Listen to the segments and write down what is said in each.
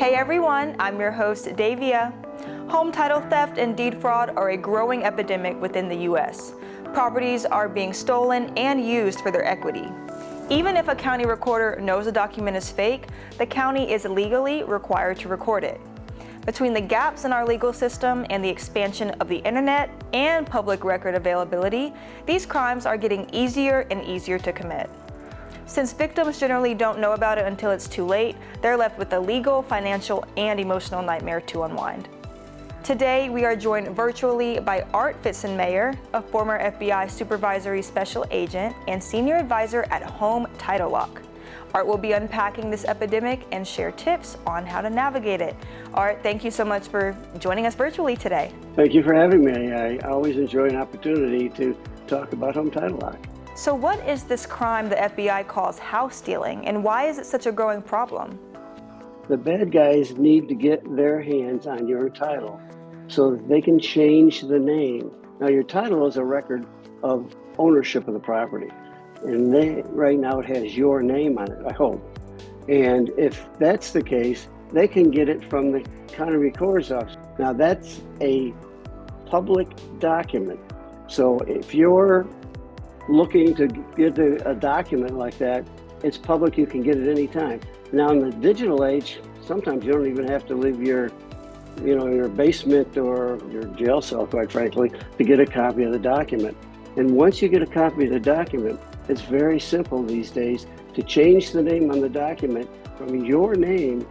Hey everyone, I'm your host Davia. Home title theft and deed fraud are a growing epidemic within the U.S. Properties are being stolen and used for their equity. Even if a county recorder knows a document is fake, the county is legally required to record it. Between the gaps in our legal system and the expansion of the internet and public record availability, these crimes are getting easier and easier to commit. Since victims generally don't know about it until it's too late, they're left with a legal, financial, and emotional nightmare to unwind. Today, we are joined virtually by Art Fitzenmayer, a former FBI Supervisory Special Agent and Senior Advisor at Home Title Lock. Art will be unpacking this epidemic and share tips on how to navigate it. Art, thank you so much for joining us virtually today. Thank you for having me. I always enjoy an opportunity to talk about Home Title Lock. So what is this crime the FBI calls house stealing, and why is it such a growing problem? The bad guys need to get their hands on your title so that they can change the name. Now, your title is a record of ownership of the property. And right now it has your name on it, I hope. And if that's the case, they can get it from the county recorder's office. Now that's a public document. So if you're looking to get a document like that, it's public, you can get it anytime. Now in the digital age, sometimes you don't even have to leave your basement or your jail cell, quite frankly, to get a copy of the document. And once you get a copy of the document, it's very simple these days to change the name on the document from your name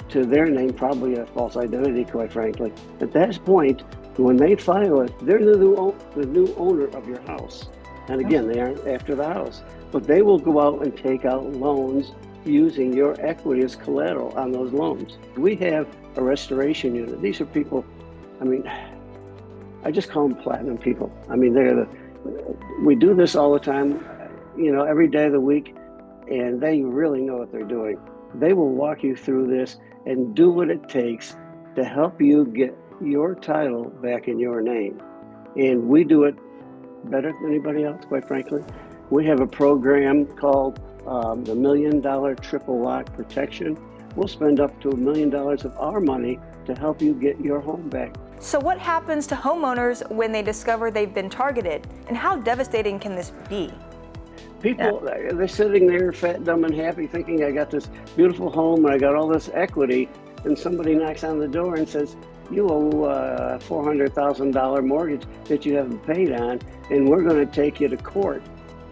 to their name, probably a false identity, quite frankly. At that point, when they file it, they're the new owner of your house. And again, they aren't after the house, but they will go out and take out loans using your equity as collateral on those loans. We have a restoration unit. These are people, I just call them platinum people. We do this all the time, every day of the week, and they really know what they're doing. They will walk you through this and do what it takes to help you get your title back in your name. And we do it better than anybody else, quite frankly. We have a program called the $1 Million Triple Lock Protection. We'll spend up to $1 million of our money to help you get your home back. So what happens to homeowners when they discover they've been targeted, and how devastating can this be? People, they're sitting there fat, dumb, and happy thinking I got this beautiful home and I got all this equity, and somebody knocks on the door and says, you owe a $400,000 mortgage that you haven't paid on, and we're going to take you to court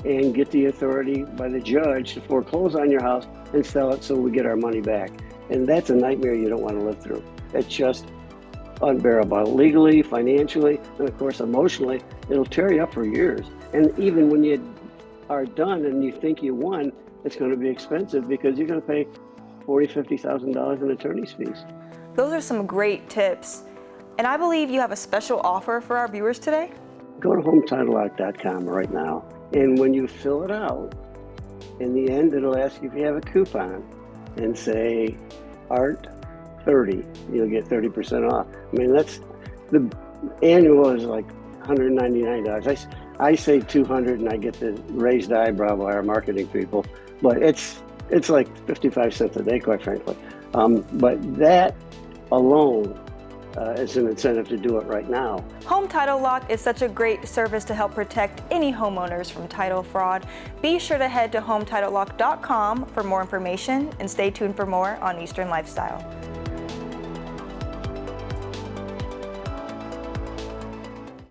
and get the authority by the judge to foreclose on your house and sell it so we get our money back. And that's a nightmare you don't want to live through. It's just unbearable, legally, financially, and of course emotionally. It'll tear you up for years. And even when you are done and you think you won, it's going to be expensive because you're going to pay $40,000, $50,000 in attorney's fees. Those are some great tips. And I believe you have a special offer for our viewers today. Go to hometitlelock.com right now. And when you fill it out, in the end, it'll ask you if you have a coupon and say Art 30, you'll get 30% off. That's the annual is like $199. I say $200 and I get the raised eyebrow by our marketing people, but it's like 55 cents a day, quite frankly. But that alone is an incentive to do it right now. Home Title Lock is such a great service to help protect any homeowners from title fraud. Be sure to head to hometitlelock.com for more information and stay tuned for more on Eastern Lifestyle.